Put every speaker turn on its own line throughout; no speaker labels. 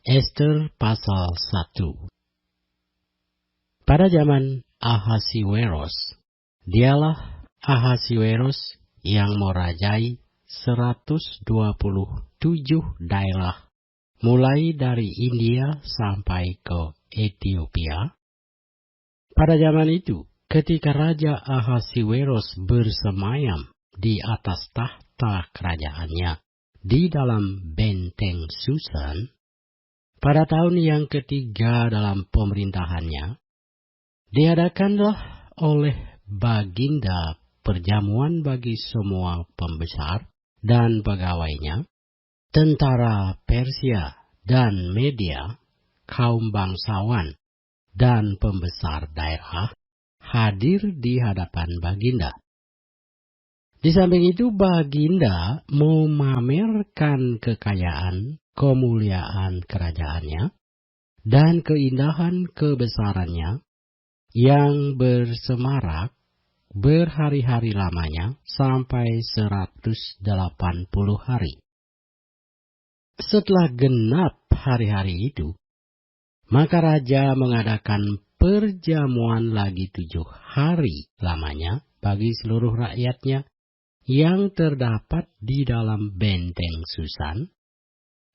Ester pasal 1. Pada zaman Ahasiweros, dialah Ahasiweros yang merajai 127 daerah, mulai dari India sampai ke Ethiopia. Pada zaman itu, ketika Raja Ahasiweros bersemayam di atas tahta kerajaannya di dalam benteng Susan, pada tahun yang ketiga dalam pemerintahannya, diadakanlah oleh Baginda perjamuan bagi semua pembesar dan pegawainya, tentara Persia dan Media, kaum bangsawan dan pembesar daerah hadir di hadapan Baginda. Di samping itu, Baginda memamerkan kekayaan, kemuliaan kerajaannya, dan keindahan kebesarannya yang bersemarak berhari-hari lamanya sampai 180 hari. Setelah genap hari-hari itu, maka Raja mengadakan perjamuan lagi 7 hari lamanya bagi seluruh rakyatnya yang terdapat di dalam benteng Susan,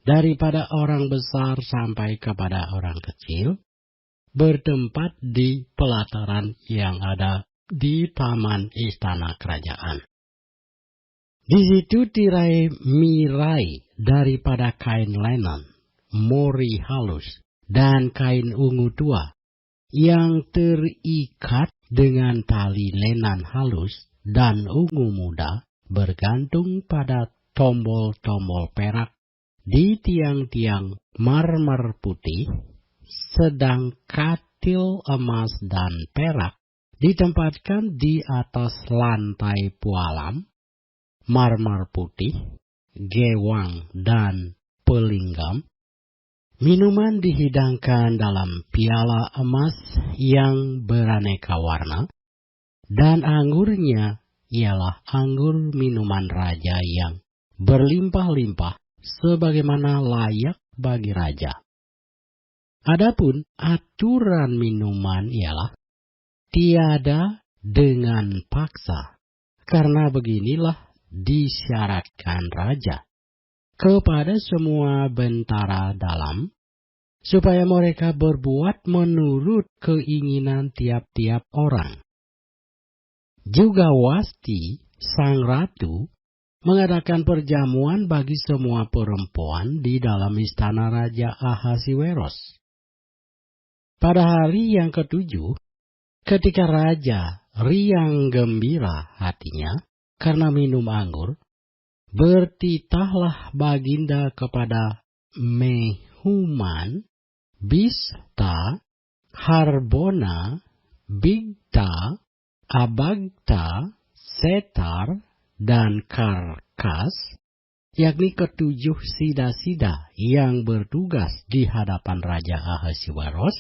daripada orang besar sampai kepada orang kecil, bertempat di pelataran yang ada di taman istana kerajaan. Di situ tirai-mirai daripada kain lenan, mori halus, dan kain ungu tua, yang terikat dengan tali lenan halus dan ungu muda, bergantung pada tombol-tombol perak di tiang-tiang marmer putih, sedang katil emas dan perak ditempatkan di atas lantai pualam, marmer putih, gewang dan pelinggam. Minuman dihidangkan dalam piala emas yang beraneka warna, dan anggurnya ialah anggur minuman raja yang berlimpah-limpah sebagaimana layak bagi raja. Adapun aturan minuman ialah tiada dengan paksa, karena beginilah disyaratkan raja kepada semua bentara dalam, supaya mereka berbuat menurut keinginan tiap-tiap orang. Juga Wasti, sang ratu, mengadakan perjamuan bagi semua perempuan di dalam istana Raja Ahasiweros. Pada hari yang ke-7, ketika raja riang gembira hatinya karena minum anggur, bertitahlah Baginda kepada Mehuman, Bista, Harbona, Bigta, Abagta, Setar, dan Karkas, yakni ke-7 sida-sida yang bertugas di hadapan Raja Ahasiweros,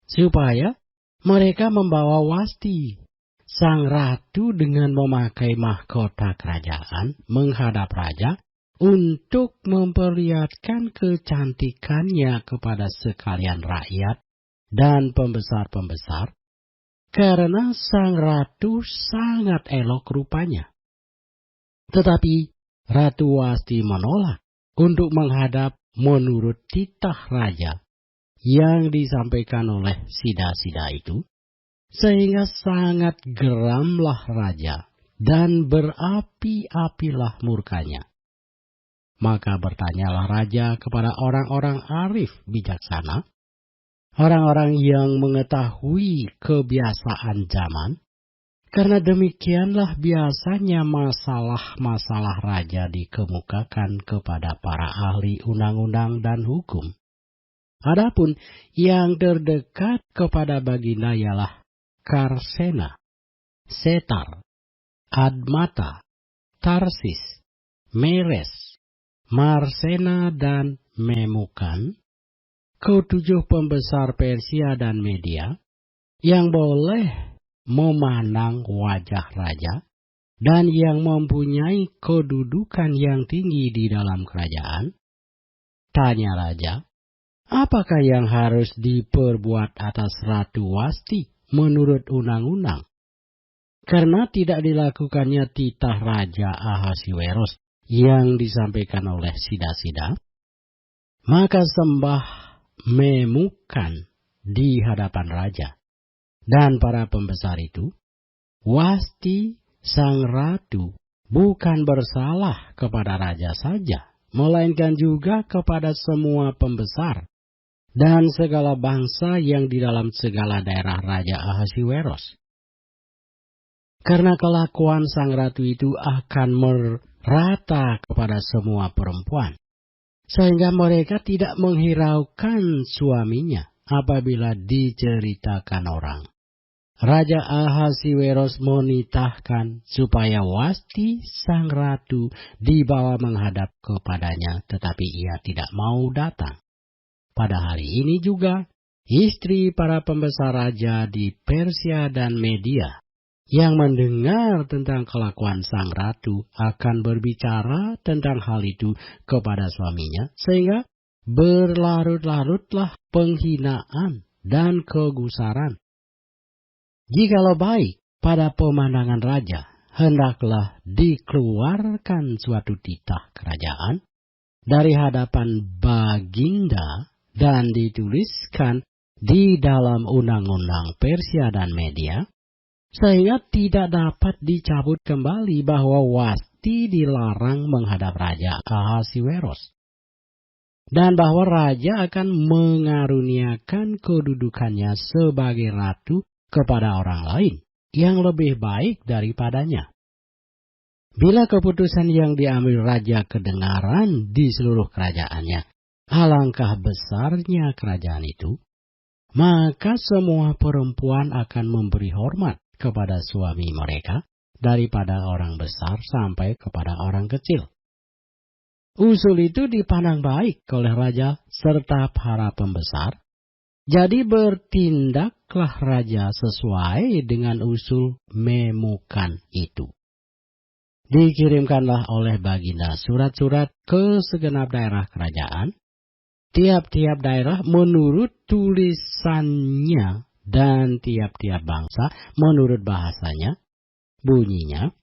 supaya mereka membawa Wasti, sang ratu, dengan memakai mahkota kerajaan menghadap raja untuk memperlihatkan kecantikannya kepada sekalian rakyat dan pembesar-pembesar, karena sang ratu sangat elok rupanya. Tetapi Ratu Wasti menolak untuk menghadap menurut titah raja yang disampaikan oleh sida-sida itu, sehingga sangat geramlah raja dan berapi-apilah murkanya. Maka bertanyalah raja kepada orang-orang arif bijaksana, orang-orang yang mengetahui kebiasaan zaman, karena demikianlah biasanya masalah-masalah raja dikemukakan kepada para ahli undang-undang dan hukum. Adapun yang terdekat kepada Baginda ialah Karsena, Setar, Admata, Tarsis, Meres, Marsena, dan Memukan, ke-7 pembesar Persia dan Media, yang boleh memandang wajah raja dan yang mempunyai kedudukan yang tinggi di dalam kerajaan. Tanya raja, Apakah yang harus diperbuat atas Ratu Wasti menurut undang-undang? Karena tidak dilakukannya titah Raja Ahasiweros yang disampaikan oleh Sida-Sida, maka sembah Memukan di hadapan raja dan para pembesar itu. Wasti sang ratu bukan bersalah kepada raja saja, melainkan juga kepada semua pembesar dan segala bangsa yang di dalam segala daerah Raja Ahasiweros. Karena kelakuan sang ratu itu akan merata kepada semua perempuan, sehingga mereka tidak menghiraukan suaminya apabila diceritakan orang. Raja Ahasiweros menitahkan supaya Wasti sang ratu dibawa menghadap kepadanya, tetapi ia tidak mau datang. Pada hari ini juga, istri para pembesar raja di Persia dan Media yang mendengar tentang kelakuan sang ratu akan berbicara tentang hal itu kepada suaminya, sehingga berlarut-larutlah penghinaan dan kegusaran. Jikalau baik pada pemandangan raja, hendaklah dikeluarkan suatu titah kerajaan dari hadapan baginda dan dituliskan di dalam undang-undang Persia dan Media, sehingga tidak dapat dicabut kembali bahwa Wasti dilarang menghadap Raja Ahasiweros, dan bahwa raja akan mengaruniakan kedudukannya sebagai ratu kepada orang lain yang lebih baik daripadanya. Bila keputusan yang diambil raja kedengaran di seluruh kerajaannya, alangkah besarnya kerajaan itu, maka semua perempuan akan memberi hormat kepada suami mereka, daripada orang besar sampai kepada orang kecil. Usul itu dipandang baik oleh raja serta para pembesar. Jadi bertindaklah raja sesuai dengan usul Memukan itu. Dikirimkanlah oleh baginda surat-surat ke segenap daerah kerajaan, tiap-tiap daerah menurut tulisannya dan tiap-tiap bangsa menurut bahasanya. Bunyinya,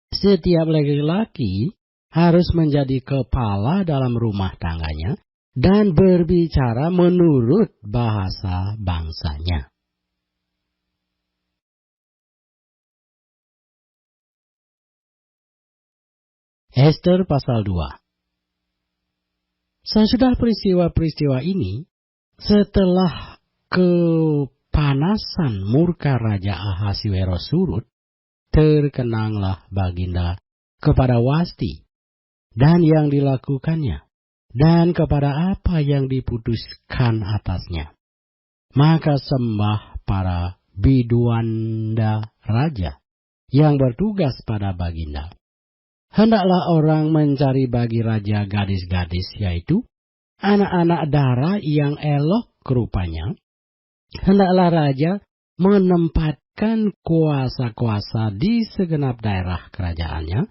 setiap laki-laki harus menjadi kepala dalam rumah tangganya dan berbicara menurut bahasa bangsanya. Ester pasal 2. Sesudah peristiwa-peristiwa ini, setelah kepanasan murka Raja Ahasiweros surut, terkenanglah baginda kepada Wasti dan yang dilakukannya, dan kepada apa yang diputuskan atasnya. Maka sembah para biduanda raja yang bertugas pada baginda. Hendaklah orang mencari bagi raja gadis-gadis, yaitu anak-anak dara yang elok rupanya. Hendaklah raja menempatkan kuasa-kuasa di segenap daerah kerajaannya,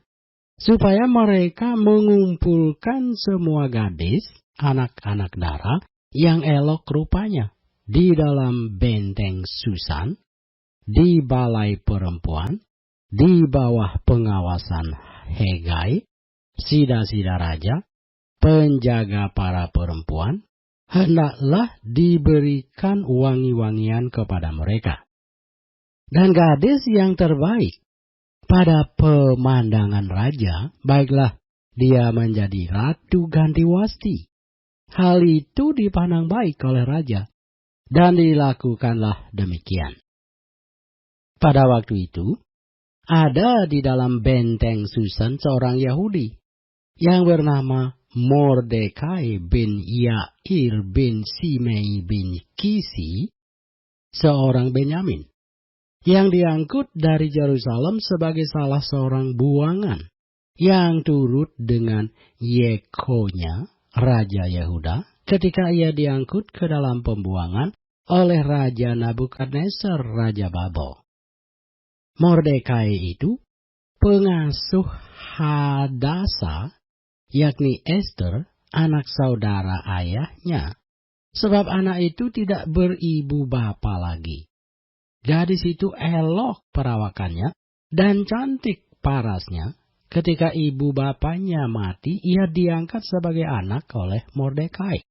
supaya mereka mengumpulkan semua gadis, anak-anak dara yang elok rupanya, di dalam benteng Susan, di balai perempuan, di bawah pengawasan Hegai, sida-sida raja, penjaga para perempuan. Hendaklah diberikan wangi-wangian kepada mereka. Dan gadis yang terbaik pada pemandangan raja, baiklah dia menjadi ratu ganti Wasti. Hal itu dipandang baik oleh raja, dan dilakukanlah demikian. Pada waktu itu, ada di dalam benteng Susan seorang Yahudi yang bernama Mordekai bin Yair bin Simei bin Kisi, seorang Benyamin, yang diangkut dari Yerusalem sebagai salah seorang buangan yang turut dengan Yekonya, Raja Yehuda, ketika ia diangkut ke dalam pembuangan oleh Raja Nabukadnezar, Raja Babel. Mordekai itu pengasuh Hadasa, yakni Ester, anak saudara ayahnya, sebab anak itu tidak beribu bapa lagi. Gadis itu elok perawakannya dan cantik parasnya. Ketika ibu bapanya mati, ia diangkat sebagai anak oleh Mordekai.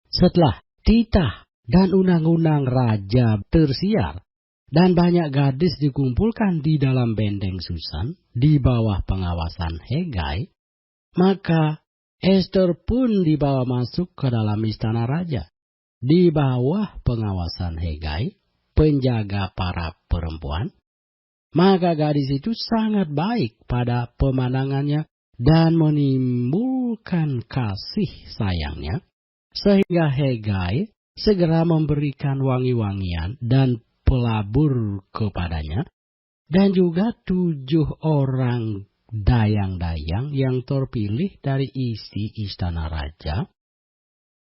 Setelah titah dan undang-undang raja tersiar, dan banyak gadis dikumpulkan di dalam benteng Susan di bawah pengawasan Hegai, maka Ester pun dibawa masuk ke dalam istana raja, di bawah pengawasan Hegai, penjaga para perempuan. Maka gadis itu sangat baik pada pemandangannya dan menimbulkan kasih sayangnya, sehingga Hegai segera memberikan wangi-wangian dan pelabur kepadanya, dan juga 7 orang dayang-dayang yang terpilih dari isi istana raja,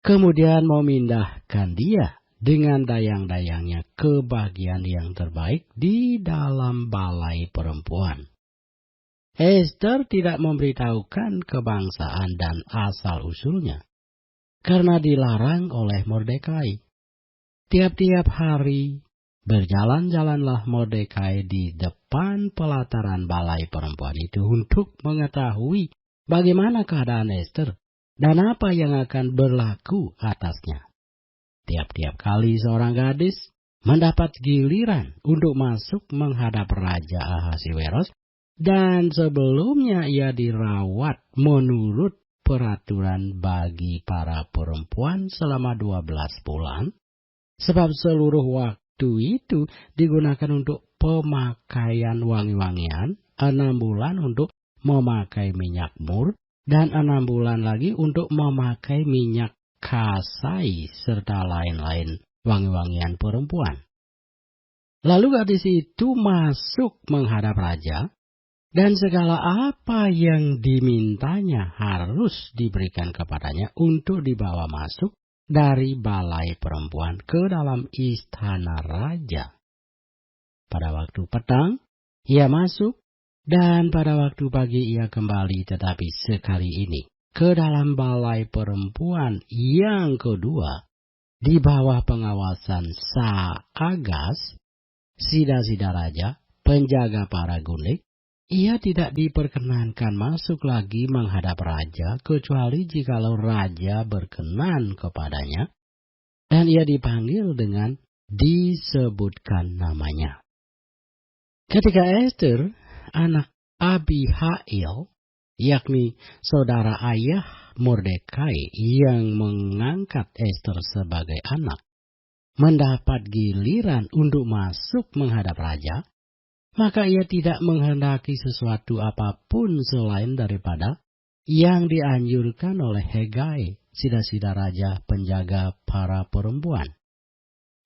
kemudian memindahkan dia dengan dayang-dayangnya ke bagian yang terbaik di dalam balai perempuan. Ester tidak memberitahukan kebangsaan dan asal-usulnya, karena dilarang oleh Mordekai. Tiap-tiap hari berjalan-jalanlah Mordekai di depan pelataran balai perempuan itu untuk mengetahui bagaimana keadaan Ester dan apa yang akan berlaku atasnya. Tiap-tiap kali seorang gadis mendapat giliran untuk masuk menghadap Raja Ahasiweros, dan sebelumnya ia dirawat menurut peraturan bagi para perempuan selama 12 bulan, sebab seluruh waktu itu digunakan untuk pemakaian wangi-wangian, 6 bulan untuk memakai minyak mur, dan 6 bulan lagi untuk memakai minyak kasai serta lain-lain wangi-wangian perempuan. Lalu gadis itu masuk menghadap raja, dan segala apa yang dimintanya harus diberikan kepadanya untuk dibawa masuk dari balai perempuan ke dalam istana raja. Pada waktu petang, ia masuk, dan pada waktu pagi ia kembali, tetapi sekali ini ke dalam balai perempuan yang kedua, di bawah pengawasan Saagas, sida-sida raja, penjaga para gundik. Ia tidak diperkenankan masuk lagi menghadap raja, kecuali jikalau raja berkenan kepadanya, dan ia dipanggil dengan disebutkan namanya. Ketika Ester, anak Abihail, yakni saudara ayah Mordekai yang mengangkat Ester sebagai anak, mendapat giliran untuk masuk menghadap raja, maka ia tidak menghendaki sesuatu apapun selain daripada yang dianjurkan oleh Hegai, sida-sida raja penjaga para perempuan.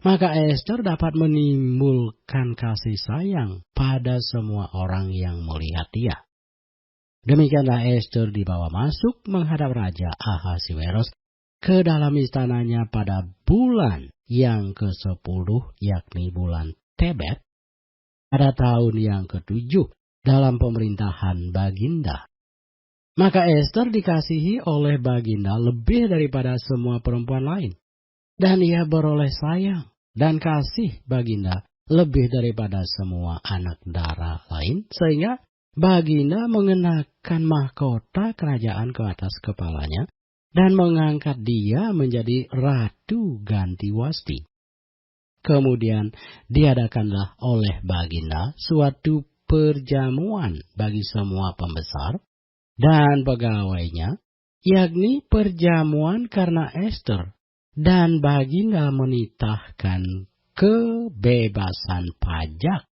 Maka Ester dapat menimbulkan kasih sayang pada semua orang yang melihat dia. Demikianlah Ester dibawa masuk menghadap Raja Ahasiweros ke dalam istananya pada bulan yang ke-10, yakni bulan Tebet, pada tahun yang ke-7 dalam pemerintahan Baginda. Maka Ester dikasihi oleh Baginda lebih daripada semua perempuan lain, dan ia beroleh sayang dan kasih Baginda lebih daripada semua anak dara lain, sehingga Baginda mengenakan mahkota kerajaan ke atas kepalanya dan mengangkat dia menjadi Ratu Ganti Wasti. Kemudian diadakanlah oleh Baginda suatu perjamuan bagi semua pembesar dan pegawainya, yakni perjamuan karena Ester, dan Baginda menitahkan kebebasan pajak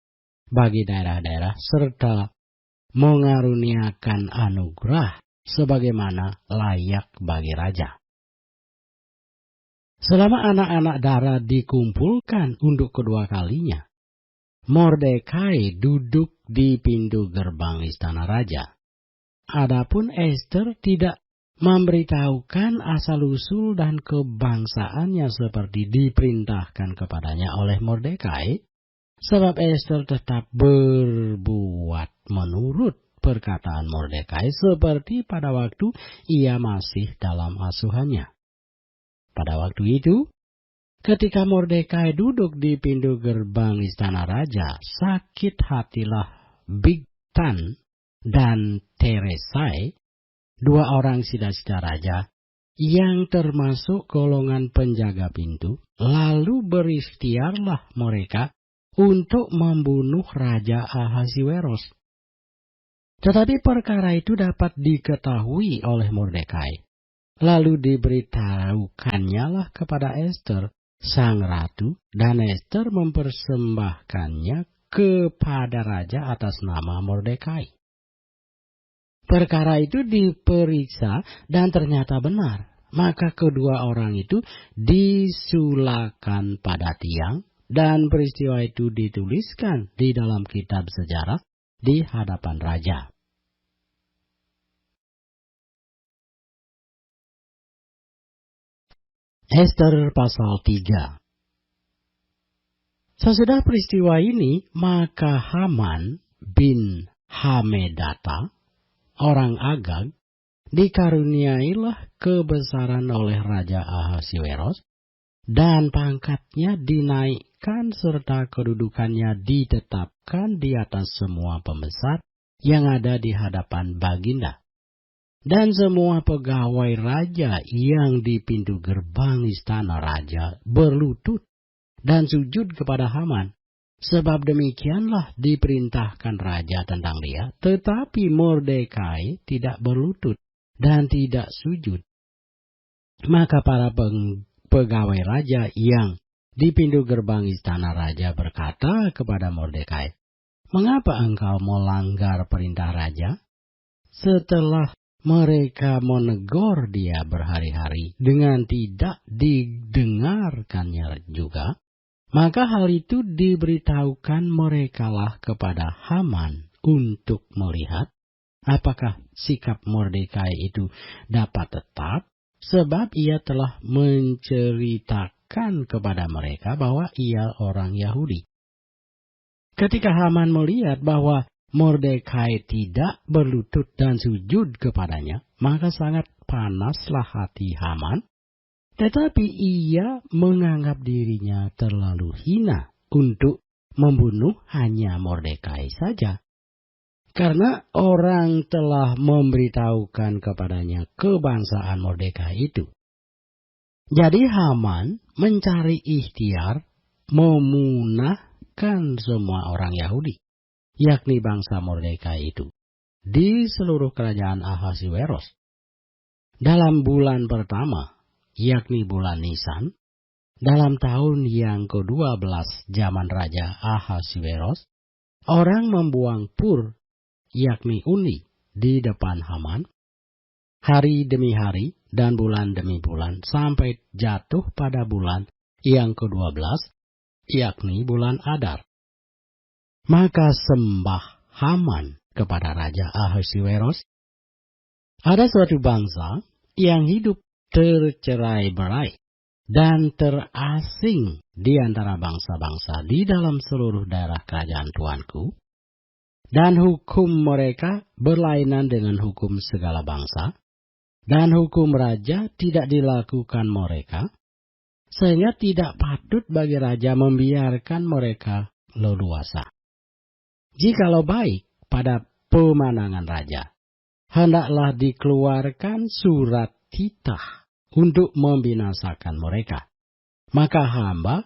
bagi daerah-daerah serta mengaruniakan anugerah sebagaimana layak bagi raja. Selama anak-anak dara dikumpulkan untuk kedua kalinya, Mordekai duduk di pintu gerbang istana raja. Adapun Ester tidak memberitahukan asal-usul dan kebangsaannya seperti diperintahkan kepadanya oleh Mordekai, sebab Ester tetap berbuat menurut perkataan Mordekai seperti pada waktu ia masih dalam asuhannya. pada waktu itu, ketika Mordekai duduk di pintu gerbang istana raja, sakit hatilah Bigtan dan Teresai, dua orang sida-sida raja, yang termasuk golongan penjaga pintu. Lalu berikhtiarlah mereka untuk membunuh Raja Ahasiweros. Tetapi perkara itu dapat diketahui oleh Mordekai. Lalu diberitahukannya lah kepada Ester, sang ratu, dan Ester mempersembahkannya kepada raja atas nama Mordekai. Perkara itu diperiksa dan ternyata benar. Maka kedua orang itu disulakan pada tiang, dan peristiwa itu dituliskan di dalam kitab sejarah di hadapan raja. Ester pasal 3. Sesudah peristiwa ini, maka Haman bin Hamedata, orang Agag, dikaruniailah kebesaran oleh Raja Ahasiweros, dan pangkatnya dinaikkan serta kedudukannya ditetapkan di atas semua pembesar yang ada di hadapan baginda. Dan semua pegawai raja yang di pintu gerbang istana raja berlutut dan sujud kepada Haman, sebab demikianlah diperintahkan raja tentang dia. Tetapi Mordekai tidak berlutut dan tidak sujud. Maka para pegawai raja yang di pintu gerbang istana raja berkata kepada Mordekai, "Mengapa engkau melanggar perintah raja?" Setelah mereka menegur dia berhari-hari dengan tidak didengarkannya juga, maka hal itu diberitahukan merekalah kepada Haman untuk melihat apakah sikap Mordekai itu dapat tetap, sebab ia telah menceritakan kepada mereka bahwa ia orang Yahudi. Ketika Haman melihat bahwa Mordekai tidak berlutut dan sujud kepadanya, maka sangat panaslah hati Haman, tetapi ia menganggap dirinya terlalu hina untuk membunuh hanya Mordekai saja, karena orang telah memberitahukan kepadanya kebangsaan Mordekai itu. Jadi Haman mencari ikhtiar memunahkan semua orang Yahudi, yakni bangsa Mordekai itu, di seluruh kerajaan Ahasiweros. Dalam bulan pertama, yakni bulan Nisan, dalam tahun yang ke-12 zaman Raja Ahasiweros, orang membuang pur, yakni undi, di depan Haman, hari demi hari dan bulan demi bulan, sampai jatuh pada bulan yang ke-12, yakni bulan Adar. Maka sembah Haman kepada Raja Ahasiweros, ada suatu bangsa yang hidup tercerai-berai dan terasing di antara bangsa-bangsa di dalam seluruh daerah kerajaan Tuanku, dan hukum mereka berlainan dengan hukum segala bangsa, dan hukum raja tidak dilakukan mereka, sehingga tidak patut bagi raja membiarkan mereka leluasa. Jikalau baik pada pemandangan raja, hendaklah dikeluarkan surat titah untuk membinasakan mereka. Maka hamba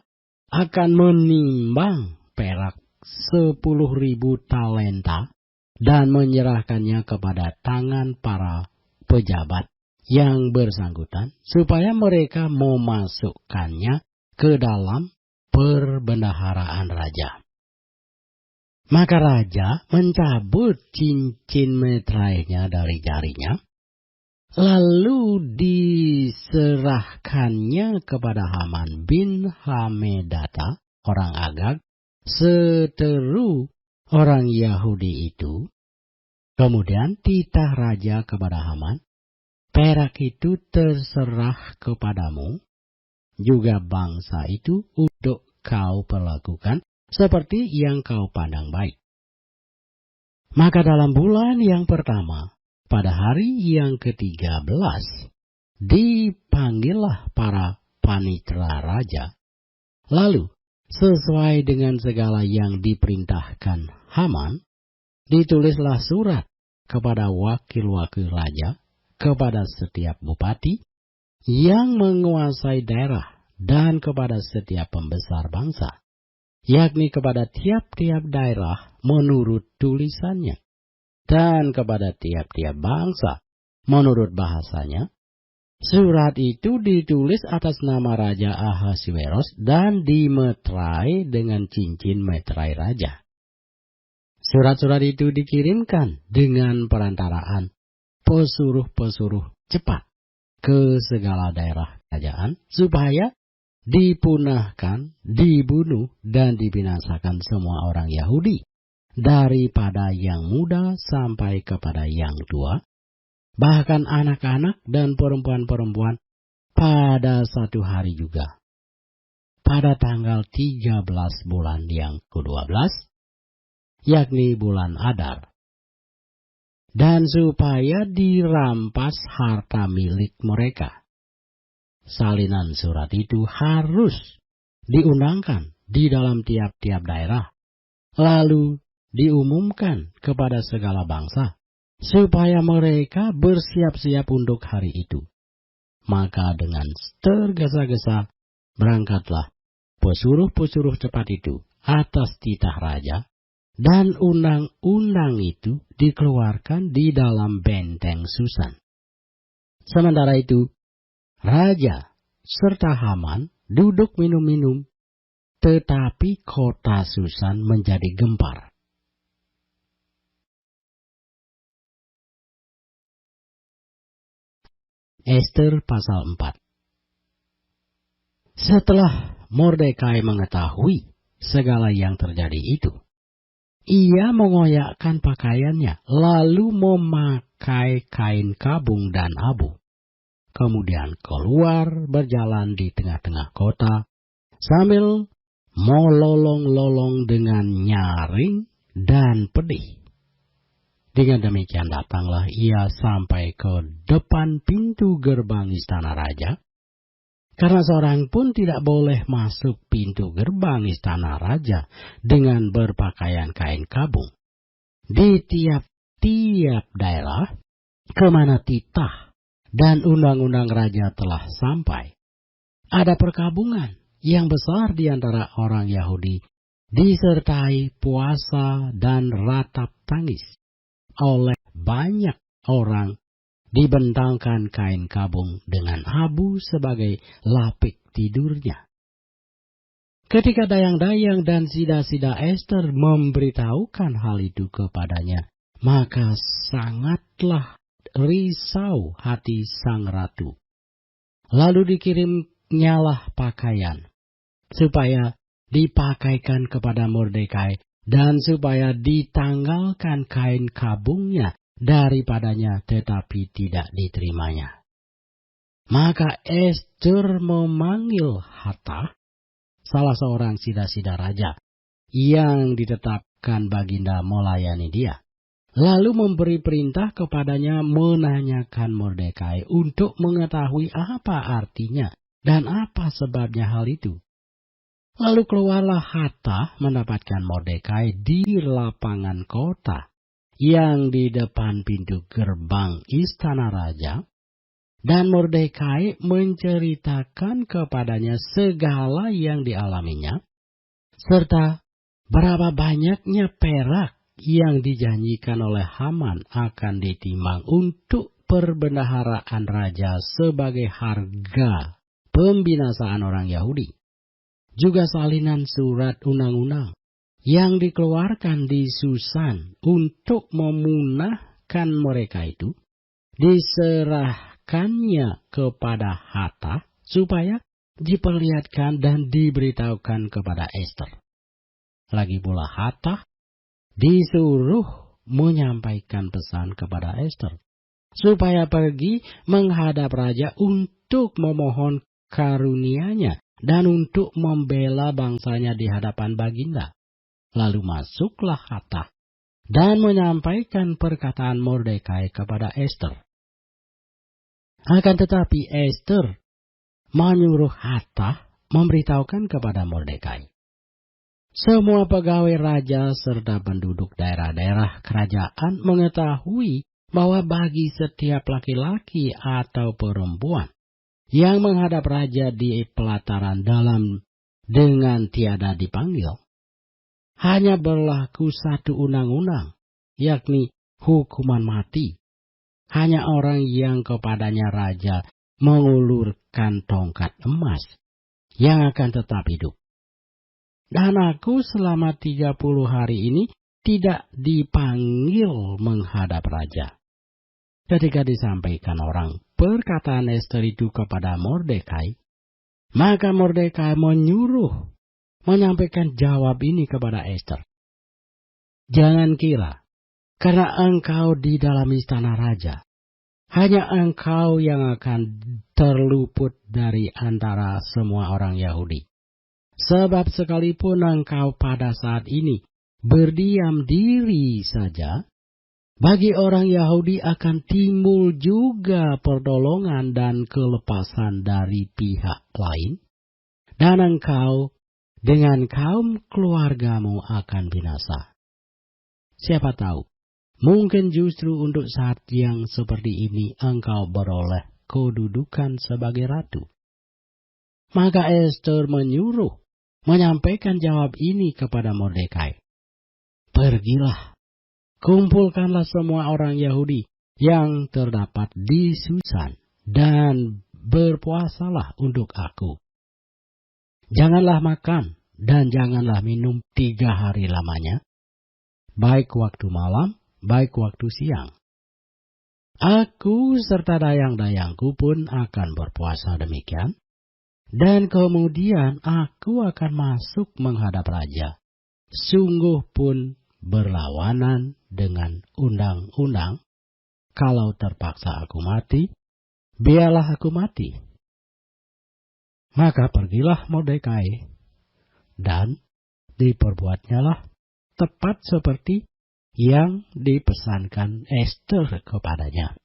akan menimbang perak 10.000 talenta dan menyerahkannya kepada tangan para pejabat yang bersangkutan, supaya mereka memasukkannya ke dalam perbendaharaan raja. Maka raja mencabut cincin meterainya dari jarinya, lalu diserahkannya kepada Haman bin Hamedata, orang Agag, seteru orang Yahudi itu. Kemudian titah raja kepada Haman, "Perak itu terserah kepadamu, juga bangsa itu untuk kau perlakukan seperti yang kau pandang baik." Maka dalam bulan yang pertama, pada hari yang ke-13, dipanggillah para panitra raja. Lalu, sesuai dengan segala yang diperintahkan Haman, ditulislah surat kepada wakil-wakil raja, kepada setiap bupati yang menguasai daerah, dan kepada setiap pembesar bangsa, yakni kepada tiap-tiap daerah menurut tulisannya, dan kepada tiap-tiap bangsa menurut bahasanya. Surat itu ditulis atas nama Raja Ahasiweros dan dimeterai dengan cincin meterai raja. Surat-surat itu dikirimkan dengan perantaraan pesuruh-pesuruh cepat ke segala daerah kerajaan, supaya dipunahkan, dibunuh, dan dibinasakan semua orang Yahudi, daripada yang muda sampai kepada yang tua, bahkan anak-anak dan perempuan-perempuan, pada satu hari juga, pada tanggal 13 bulan yang ke-12, yakni bulan Adar. Dan supaya dirampas harta milik mereka. Salinan surat itu harus diundangkan di dalam tiap-tiap daerah, lalu diumumkan kepada segala bangsa, supaya mereka bersiap-siap untuk hari itu. Maka dengan tergesa-gesa berangkatlah pesuruh-pesuruh cepat itu atas titah raja, dan undang-undang itu dikeluarkan di dalam benteng Susan. Sementara itu, raja serta Haman duduk minum-minum, tetapi kota Susan menjadi gempar. Ester pasal 4. Setelah Mordekai mengetahui segala yang terjadi itu, ia mengoyakkan pakaiannya, lalu memakai kain kabung dan abu. Kemudian keluar berjalan di tengah-tengah kota, sambil melolong-lolong dengan nyaring dan pedih. Dengan demikian datanglah ia sampai ke depan pintu gerbang istana raja, karena seorang pun tidak boleh masuk pintu gerbang istana raja dengan berpakaian kain kabung. Di tiap-tiap daerah kemana titah dan undang-undang raja telah sampai, ada perkabungan yang besar di antara orang Yahudi, disertai puasa dan ratap tangis. Oleh banyak orang dibentangkan kain kabung dengan abu sebagai lapik tidurnya. Ketika dayang-dayang dan sida-sida Ester memberitahukan hal itu kepadanya, maka sangatlah risau hati sang ratu. Lalu dikirimnyalah pakaian, supaya dipakaikan kepada Mordekai, dan supaya ditanggalkan kain kabungnya daripadanya, tetapi tidak diterimanya. Maka Ester memanggil Hattach, salah seorang sida-sida raja, yang ditetapkan baginda melayani dia, lalu memberi perintah kepadanya menanyakan Mordekai untuk mengetahui apa artinya dan apa sebabnya hal itu. Lalu keluarlah Hattach mendapatkan Mordekai di lapangan kota yang di depan pintu gerbang istana raja, dan Mordekai menceritakan kepadanya segala yang dialaminya, serta berapa banyaknya perak yang dijanjikan oleh Haman akan ditimbang untuk perbendaharaan raja sebagai harga pembinasaan orang Yahudi. Juga salinan surat undang-undang yang dikeluarkan di Susan untuk memunahkan mereka itu, diserahkannya kepada Hattach supaya diperlihatkan dan diberitahukan kepada Ester. Lagi pula Hattach disuruh menyampaikan pesan kepada Ester, supaya pergi menghadap raja untuk memohon karunia-Nya dan untuk membela bangsanya di hadapan baginda. Lalu masuklah Hattach dan menyampaikan perkataan Mordekai kepada Ester. Akan tetapi Ester menyuruh Hattach memberitahukan kepada Mordekai. Semua pegawai raja serta penduduk daerah-daerah kerajaan mengetahui bahwa bagi setiap laki-laki atau perempuan yang menghadap raja di pelataran dalam dengan tiada dipanggil, hanya berlaku satu undang-undang, yakni hukuman mati. Hanya orang yang kepadanya raja mengulurkan tongkat emas yang akan tetap hidup. Dan aku selama 30 hari ini tidak dipanggil menghadap raja. Ketika disampaikan orang perkataan Ester itu kepada Mordekai, maka Mordekai menyuruh menyampaikan jawab ini kepada Ester. Jangan kira, karena engkau di dalam istana raja, hanya engkau yang akan terluput dari antara semua orang Yahudi. Sebab sekalipun engkau pada saat ini berdiam diri saja, bagi orang Yahudi akan timbul juga pertolongan dan kelepasan dari pihak lain, dan engkau dengan kaum keluargamu akan binasa. Siapa tahu, mungkin justru untuk saat yang seperti ini engkau beroleh kedudukan sebagai ratu. Maka Ester menyuruh menyampaikan jawab ini kepada Mordekai. Pergilah, kumpulkanlah semua orang Yahudi yang terdapat di Susan dan berpuasalah untuk aku. Janganlah makan dan janganlah minum 3 hari lamanya, baik waktu malam, baik waktu siang. Aku serta dayang-dayangku pun akan berpuasa demikian. Dan kemudian aku akan masuk menghadap raja. Sungguh pun berlawanan dengan undang-undang. Kalau terpaksa aku mati, biarlah aku mati. Maka pergilah Mordekai, dan diperbuatnyalah tepat seperti yang dipesankan Ester kepadanya.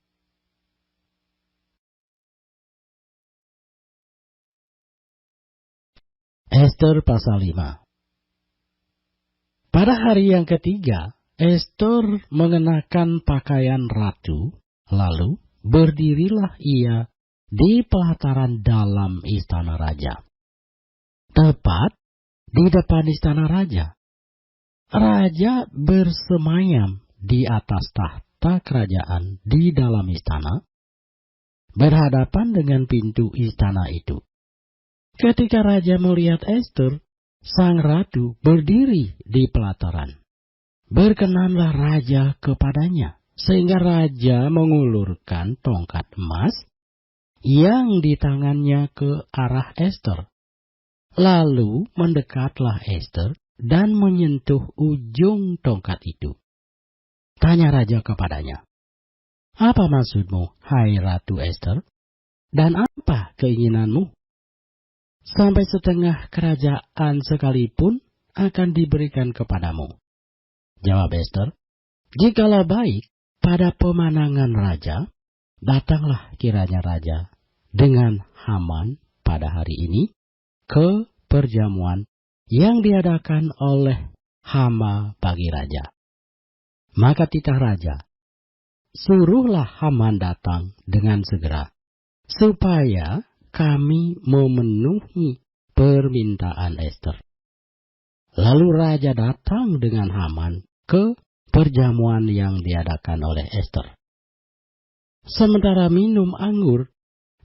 Ester pasal 5. Pada hari yang ketiga, Ester mengenakan pakaian ratu, lalu berdirilah ia di pelataran dalam istana raja. Tepat di depan istana raja, raja bersemayam di atas tahta kerajaan di dalam istana, berhadapan dengan pintu istana itu. Ketika raja melihat Ester, sang ratu berdiri di pelataran, berkenanlah raja kepadanya, sehingga raja mengulurkan tongkat emas yang di tangannya ke arah Ester. Lalu mendekatlah Ester dan menyentuh ujung tongkat itu. Tanya raja kepadanya, "Apa maksudmu, hai Ratu Ester? Dan apa keinginanmu? Sampai setengah kerajaan sekalipun akan diberikan kepadamu." Jawab Ester, "Jikalau baik pada pemandangan raja, datanglah kiranya raja dengan Haman pada hari ini ke perjamuan yang diadakan oleh hamba bagi raja." Maka titah raja, "Suruhlah Haman datang dengan segera, supaya kami memenuhi permintaan Ester." Lalu raja datang dengan Haman ke perjamuan yang diadakan oleh Ester. Sementara minum anggur,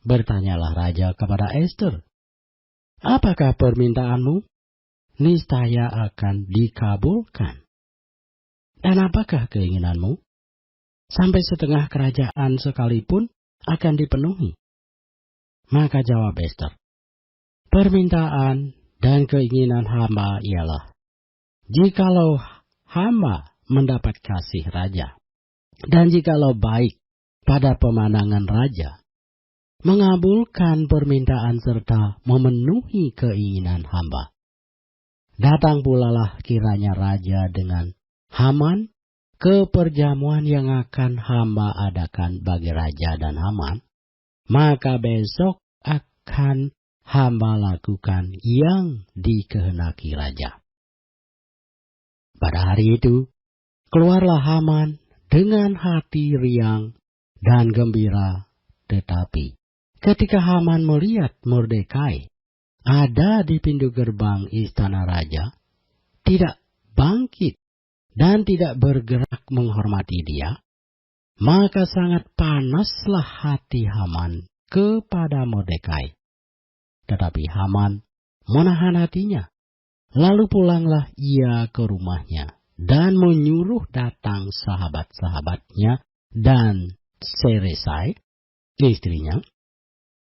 bertanyalah raja kepada Ester, "Apakah permintaanmu? Niscaya akan dikabulkan. Dan apakah keinginanmu? Sampai setengah kerajaan sekalipun akan dipenuhi." Maka jawab Ester, "Permintaan dan keinginan hamba ialah, jikalau hamba mendapat kasih raja, dan jikalau baik pada pemandangan raja, mengabulkan permintaan serta memenuhi keinginan hamba. Datang pulalah kiranya raja dengan Haman ke perjamuan yang akan hamba adakan bagi raja dan Haman. Maka besok akan hamba lakukan yang dikehendaki raja." Pada hari itu, keluarlah Haman dengan hati riang dan gembira. Tetapi ketika Haman melihat Mordekai ada di pintu gerbang istana raja, tidak bangkit dan tidak bergerak menghormati dia, maka sangat panaslah hati Haman kepada Mordekai. Tetapi Haman menahan hatinya. Lalu pulanglah ia ke rumahnya dan menyuruh datang sahabat-sahabatnya dan Seresai, istrinya.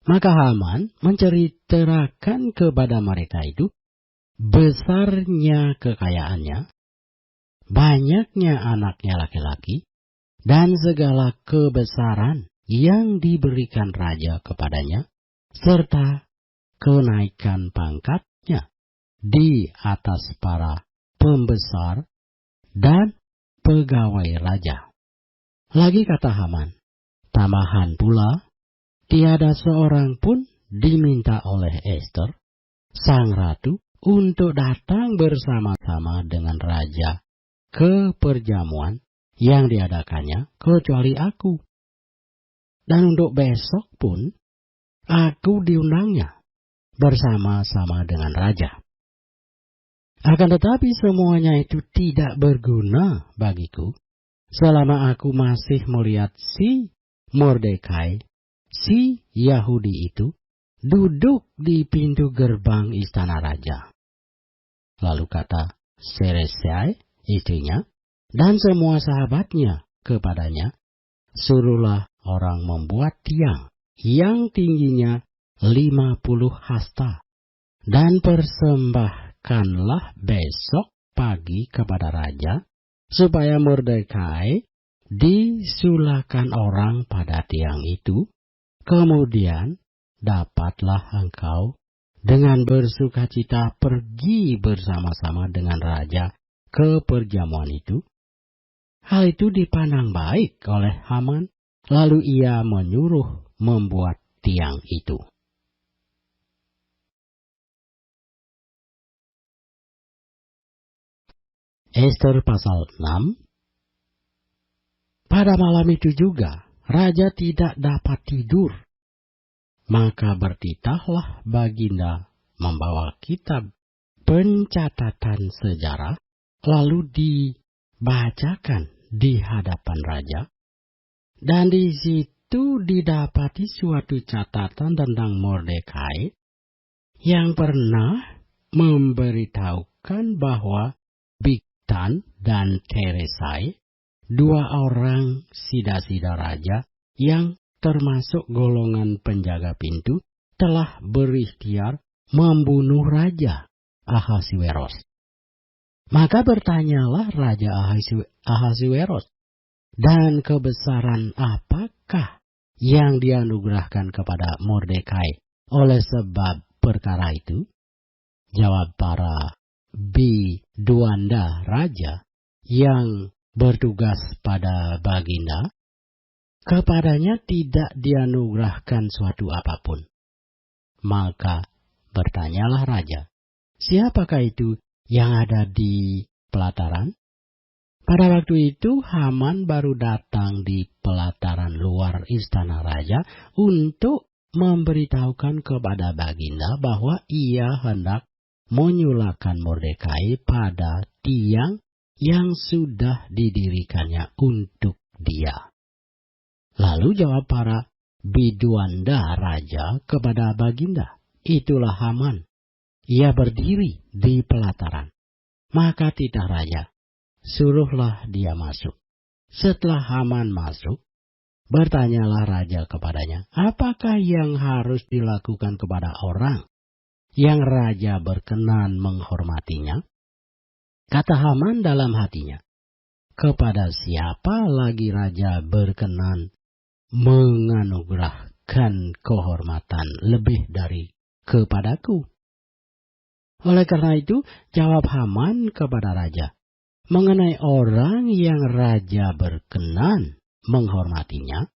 Maka Haman menceritakan kepada mereka itu besarnya kekayaannya, banyaknya anaknya laki-laki, dan segala kebesaran yang diberikan raja kepadanya, serta kenaikan pangkatnya di atas para pembesar dan pegawai raja. Lagi kata Haman, tambahan pula, tiada seorang pun diminta oleh Ester, sang ratu, untuk datang bersama-sama dengan raja ke perjamuan yang diadakannya kecuali aku. Dan untuk besok pun aku diundangnya bersama-sama dengan raja. Akan tetapi semuanya itu tidak berguna bagiku selama aku masih melihat si Mordekai, si Yahudi itu, duduk di pintu gerbang istana raja. Lalu kata Seresai, istrinya, dan semua sahabatnya kepadanya, suruhlah orang membuat tiang yang tingginya 50 hasta, dan persembahkanlah besok pagi kepada raja, supaya Mordekai disulahkan orang pada tiang itu. Kemudian dapatlah engkau dengan bersukacita pergi bersama-sama dengan raja ke perjamuan itu. Hal itu dipandang baik oleh Haman, lalu ia menyuruh membuat tiang itu. Ester pasal 6. Pada malam itu juga, raja tidak dapat tidur. Maka bertitahlah baginda membawa kitab pencatatan sejarah, lalu dibacakan di hadapan raja. Dan di situ didapati suatu catatan tentang Mordekai yang pernah memberitahukan bahwa Bigtan dan Teresai, dua orang sida-sida raja yang termasuk golongan penjaga pintu, telah berikhtiar membunuh Raja Ahasiweros. Maka bertanyalah Raja Ahasiweros, dan kebesaran apakah yang dianugerahkan kepada Mordekai oleh sebab perkara itu? Jawab para biduanda raja yang bertugas pada baginda, kepadanya tidak dianugerahkan suatu apapun. Maka bertanyalah raja, siapakah itu yang ada di pelataran? Pada waktu itu Haman baru datang di pelataran luar istana raja untuk memberitahukan kepada baginda bahwa ia hendak menyulahkan Mordekai pada tiang yang sudah didirikannya untuk dia. Lalu jawab para biduanda raja kepada baginda, itulah Haman. Ia berdiri di pelataran. Maka titah raja, suruhlah dia masuk. Setelah Haman masuk, bertanyalah raja kepadanya, apakah yang harus dilakukan kepada orang yang raja berkenan menghormatinya? Kata Haman dalam hatinya, kepada siapa lagi raja berkenan menganugerahkan kehormatan lebih dari kepadaku? Oleh karena itu, jawab Haman kepada raja, mengenai orang yang raja berkenan menghormatinya,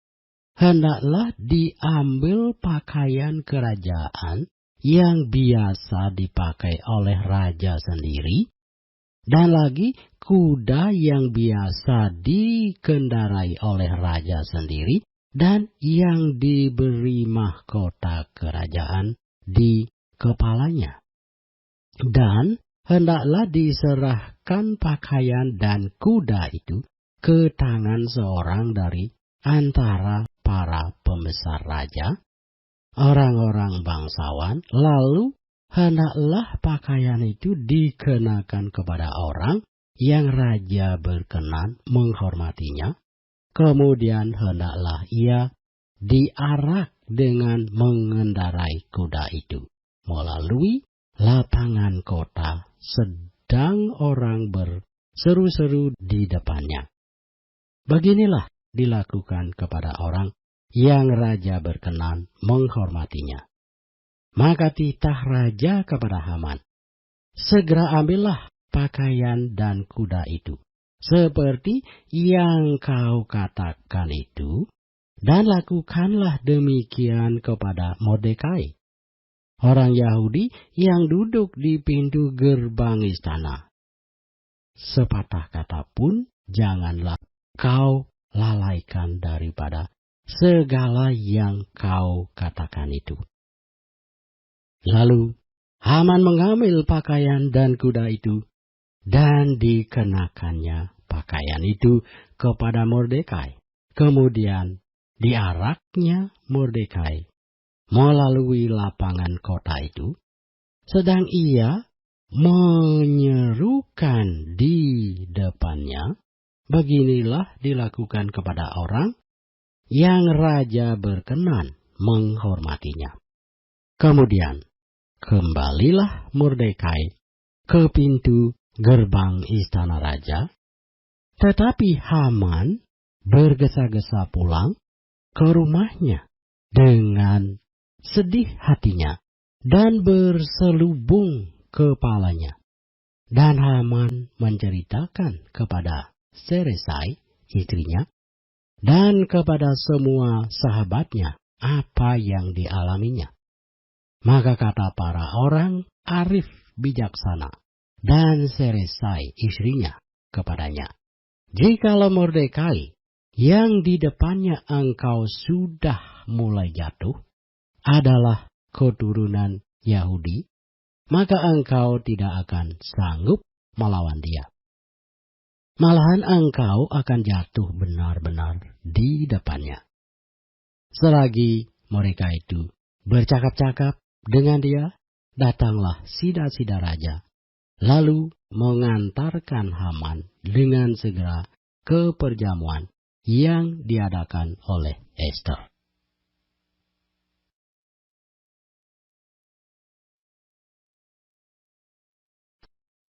hendaklah diambil pakaian kerajaan yang biasa dipakai oleh raja sendiri, dan lagi kuda yang biasa dikendarai oleh raja sendiri, dan yang diberi mahkota kerajaan di kepalanya. Dan hendaklah diserahkan pakaian dan kuda itu ke tangan seorang dari antara para pembesar raja, orang-orang bangsawan, lalu hendaklah pakaian itu dikenakan kepada orang yang raja berkenan menghormatinya. Kemudian hendaklah ia diarak dengan mengendarai kuda itu melalui lapangan kota, sedang orang berseru-seru di depannya. Beginilah dilakukan kepada orang yang raja berkenan menghormatinya. Maka titah raja kepada Haman, segera ambillah pakaian dan kuda itu, seperti yang kau katakan itu, dan lakukanlah demikian kepada Mordekai, orang Yahudi yang duduk di pintu gerbang istana. Sepatah kata pun janganlah kau lalaikan daripada segala yang kau katakan itu. Lalu Haman mengambil pakaian dan kuda itu, dan dikenakannya pakaian itu kepada Mordekai. Kemudian diaraknya Mordekai melalui lapangan kota itu, sedang ia menyerukan di depannya. Beginilah dilakukan kepada orang yang raja berkenan menghormatinya. Kemudian kembalilah Mordekai ke pintu gerbang istana raja, tetapi Haman bergesa-gesa pulang ke rumahnya dengan sedih hatinya dan berselubung kepalanya. Dan Haman menceritakan kepada Seresai, istrinya, dan kepada semua sahabatnya apa yang dialaminya. Maka kata para orang arif bijaksana dan Seresai istrinya kepadanya, "Jikalau Mordekai yang di depannya engkau sudah mulai jatuh adalah keturunan Yahudi, maka engkau tidak akan sanggup melawan dia. Malahan engkau akan jatuh benar-benar di depannya." Selagi mereka itu bercakap-cakap dengan dia, datanglah sida-sida raja, lalu mengantarkan Haman dengan segera ke perjamuan yang diadakan oleh Ester.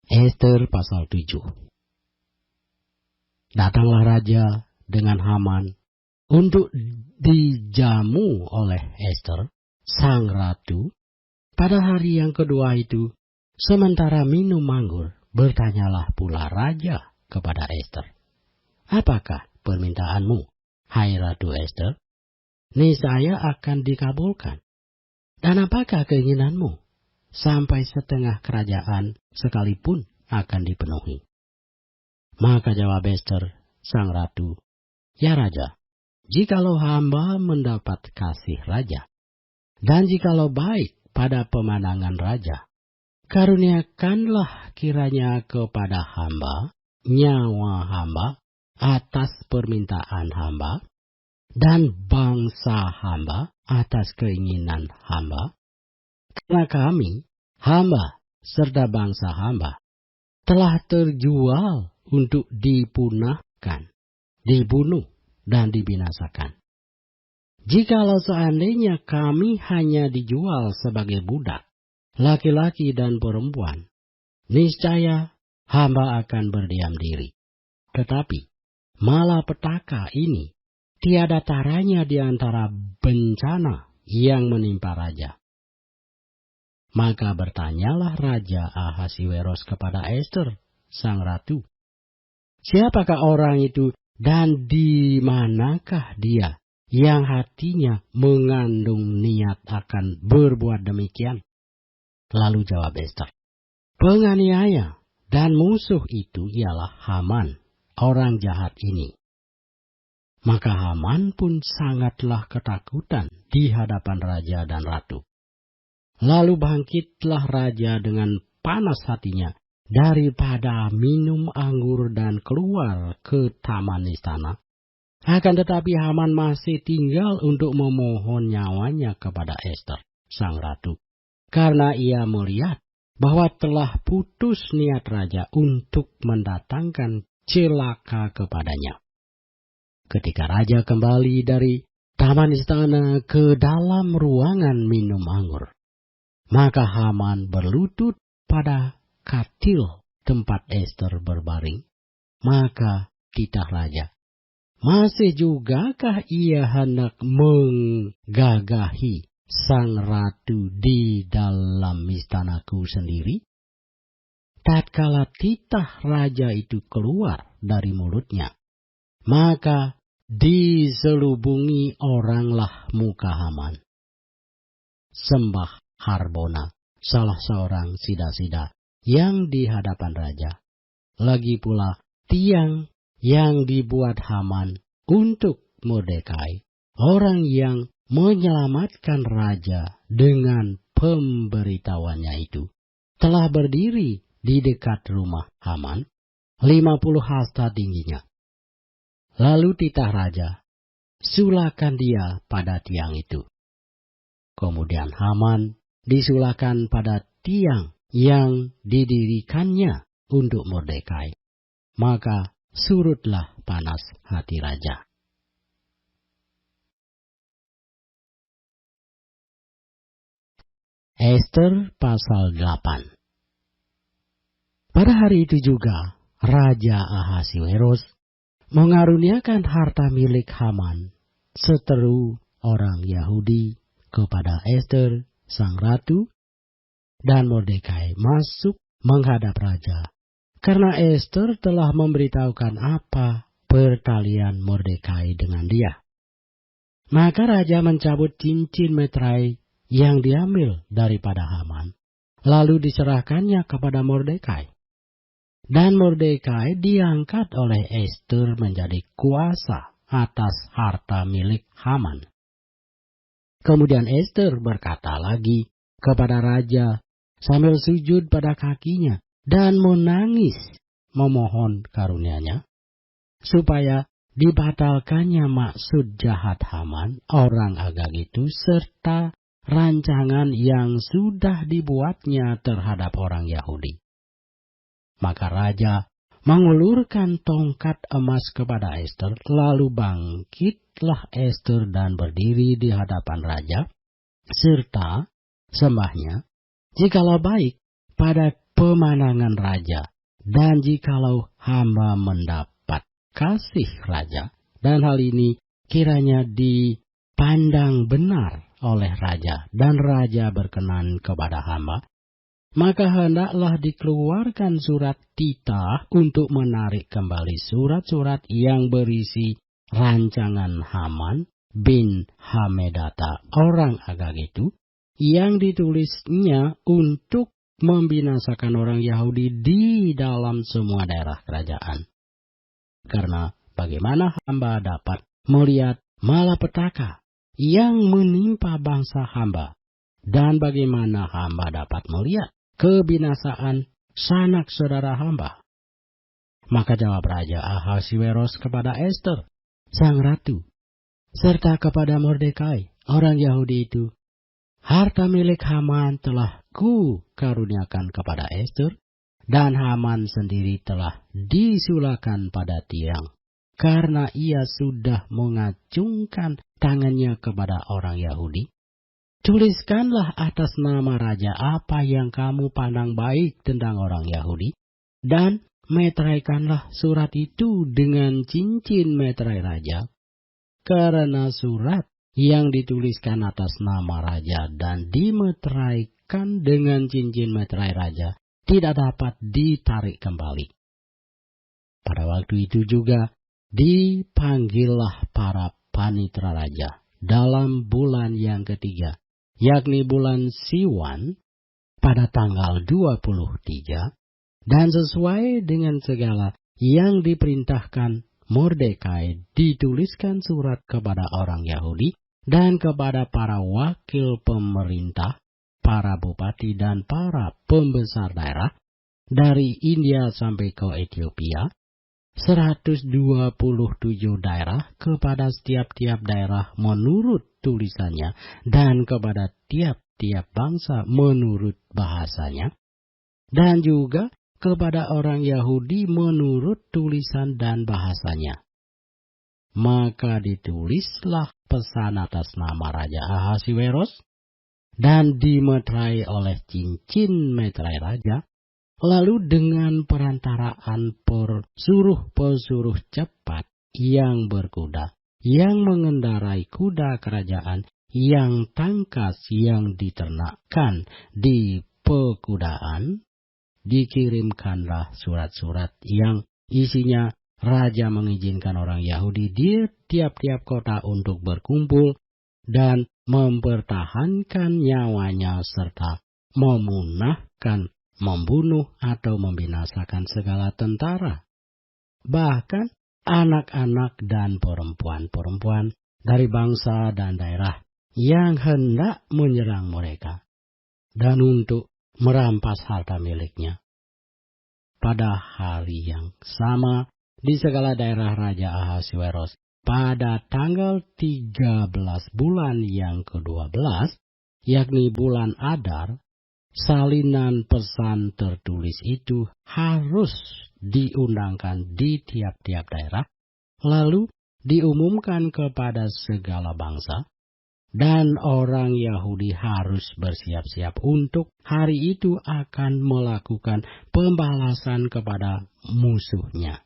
Ester pasal 7. Datanglah raja dengan Haman untuk dijamu oleh Ester, sang ratu. Pada hari yang kedua itu, sementara minum anggur, bertanyalah pula raja kepada Ester, "Apakah permintaanmu, hai Ratu Ester? Niscaya akan dikabulkan. Dan apakah keinginanmu? Sampai setengah kerajaan sekalipun akan dipenuhi." Maka jawab Ester, sang ratu, "Ya raja, jikalau hamba mendapat kasih raja, dan jikalau baik pada pemandangan raja, karuniakanlah kiranya kepada hamba nyawa hamba atas permintaan hamba, dan bangsa hamba atas keinginan hamba. Karena kami, hamba serta bangsa hamba, telah terjual untuk dipunahkan, dibunuh, dan dibinasakan. Jikalau seandainya kami hanya dijual sebagai budak, laki-laki dan perempuan, niscaya hamba akan berdiam diri. Tetapi malapetaka ini tiada taranya di antara bencana yang menimpa raja." Maka bertanyalah Raja Ahasiweros kepada Ester, sang ratu, "Siapakah orang itu dan di manakah dia yang hatinya mengandung niat akan berbuat demikian? Lalu jawab Ester, penganiaya dan musuh itu ialah Haman, orang jahat ini. Maka Haman pun sangatlah ketakutan di hadapan raja dan ratu. Lalu bangkitlah raja dengan panas hatinya daripada minum anggur dan keluar ke taman istana. Akan tetapi Haman masih tinggal untuk memohon nyawanya kepada Ester, sang ratu, karena ia melihat bahwa telah putus niat raja untuk mendatangkan celaka kepadanya. Ketika raja kembali dari taman istana ke dalam ruangan minum anggur, maka Haman berlutut pada katil tempat Ester berbaring. Maka titah raja, masih jugakah ia hendak menggagahi sang ratu di dalam istanaku sendiri? Tatkala titah raja itu keluar dari mulutnya, maka diselubungi oranglah muka Haman. Sembah Harbona, salah seorang sida-sida yang di hadapan raja, lagi pula tiang yang dibuat Haman untuk Mordekai, orang yang menyelamatkan raja dengan pemberitahuannya itu, telah berdiri di dekat rumah Haman, 50 hasta tingginya. Lalu titah raja, sulakan dia pada tiang itu. Kemudian Haman disulakan pada tiang yang didirikannya untuk Mordekai. Maka surutlah panas hati raja. Ester pasal 8. Pada hari itu juga, Raja Ahasiweros mengaruniakan harta milik Haman, seteru orang Yahudi, kepada Ester, sang ratu, dan Mordekai masuk menghadap raja, karena Ester telah memberitahukan apa pertalian Mordekai dengan dia. Maka raja mencabut cincin meterai yang diambil daripada Haman, lalu diserahkannya kepada Mordekai. Dan Mordekai diangkat oleh Ester menjadi kuasa atas harta milik Haman. Kemudian Ester berkata lagi kepada raja sambil sujud pada kakinya dan menangis memohon karunia-Nya, supaya dibatalkannya maksud jahat Haman, orang Agag itu, serta rancangan yang sudah dibuatnya terhadap orang Yahudi. Maka raja mengulurkan tongkat emas kepada Ester, lalu bangkitlah Ester dan berdiri di hadapan raja, serta sembahnya, jikalau baik pada pemandangan raja, dan jikalau hamba mendapat kasih raja, dan hal ini kiranya dipandang benar oleh raja, dan raja berkenan kepada hamba, maka hendaklah dikeluarkan surat titah untuk menarik kembali surat-surat yang berisi rancangan Haman bin Hamedata, orang Agag itu, yang ditulisnya untuk membinasakan orang Yahudi di dalam semua daerah kerajaan. Karena bagaimana hamba dapat melihat malapetaka yang menimpa bangsa hamba, dan bagaimana hamba dapat melihat kebinasaan sanak saudara hamba. Maka jawab Raja Ahasiweros kepada Ester, sang ratu, serta kepada Mordekai, orang Yahudi itu, harta milik Haman telah ku karuniakan kepada Ester, dan Haman sendiri telah disulakan pada tiang, karena ia sudah mengacungkan tangannya kepada orang Yahudi. Tuliskanlah atas nama raja apa yang kamu pandang baik tentang orang Yahudi, dan meteraikanlah surat itu dengan cincin meterai raja, karena surat yang dituliskan atas nama raja dan dimeteraikan dengan cincin meterai raja tidak dapat ditarik kembali. Pada waktu itu juga dipanggillah para panitra raja dalam bulan yang ketiga, yakni bulan Siwan, pada tanggal 23, dan sesuai dengan segala yang diperintahkan Mordekai, dituliskan surat kepada orang Yahudi dan kepada para wakil pemerintah, para bupati dan para pembesar daerah dari India sampai ke Ethiopia, 127 daerah kepada setiap-tiap daerah menurut tulisannya dan kepada tiap-tiap bangsa menurut bahasanya, dan juga kepada orang Yahudi menurut tulisan dan bahasanya. Maka ditulislah pesan atas nama Raja Ahasiweros dan dimeterai oleh cincin meterai raja, lalu dengan perantaraan pesuruh-pesuruh cepat yang berkuda, yang mengendarai kuda kerajaan yang tangkas yang diternakkan di pekudaan, dikirimkanlah surat-surat yang isinya raja mengizinkan orang Yahudi di tiap-tiap kota untuk berkumpul dan mempertahankan nyawanya serta memunahkan, membunuh atau membinasakan segala tentara, bahkan anak-anak dan perempuan-perempuan dari bangsa dan daerah yang hendak menyerang mereka, dan untuk merampas harta miliknya. Pada hari yang sama, di segala daerah Raja Ahasiweros, pada tanggal 13 bulan yang ke-12, yakni bulan Adar, salinan pesan tertulis itu harus diundangkan di tiap-tiap daerah, lalu diumumkan kepada segala bangsa, dan orang Yahudi harus bersiap-siap untuk hari itu akan melakukan pembalasan kepada musuhnya.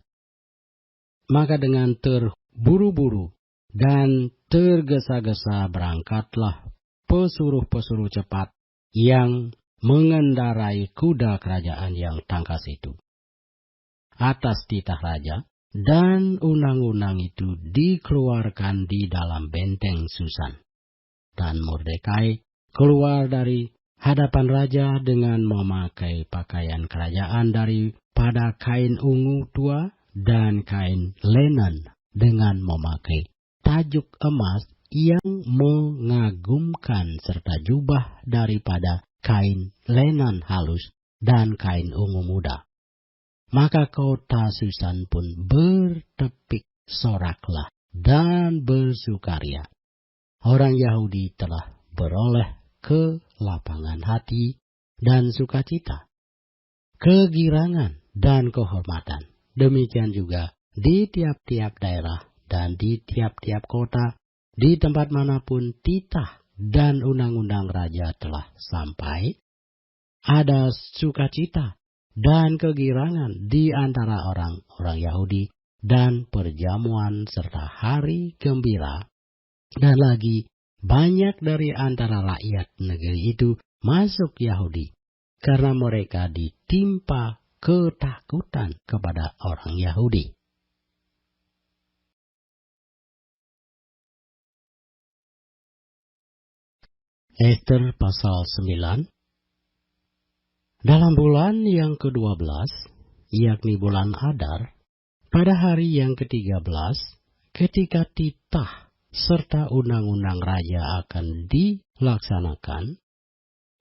Maka dengan terburu-buru dan tergesa-gesa berangkatlah pesuruh-pesuruh cepat yang mengendarai kuda kerajaan yang tangkas itu atas titah raja, dan undang-undang itu dikeluarkan di dalam benteng Susan. Dan Mordekai keluar dari hadapan raja dengan memakai pakaian kerajaan daripada kain ungu tua dan kain lenan, dengan memakai tajuk emas yang mengagumkan serta jubah daripada kain lenan halus dan kain ungu muda. Maka kota Susan pun bertepik soraklah dan bersukaria. Orang Yahudi telah beroleh kelapangan hati dan sukacita, kegirangan dan kehormatan. Demikian juga di tiap-tiap daerah dan di tiap-tiap kota, di tempat manapun titah dan undang-undang raja telah sampai, ada sukacita dan kegirangan di antara orang-orang Yahudi, dan perjamuan serta hari gembira. Dan lagi banyak dari antara rakyat negeri itu masuk Yahudi, karena mereka ditimpa ketakutan kepada orang Yahudi. Ester pasal 9. Dalam bulan yang ke-12, yakni bulan Adar, pada hari yang ke-13, ketika titah serta undang-undang raja akan dilaksanakan,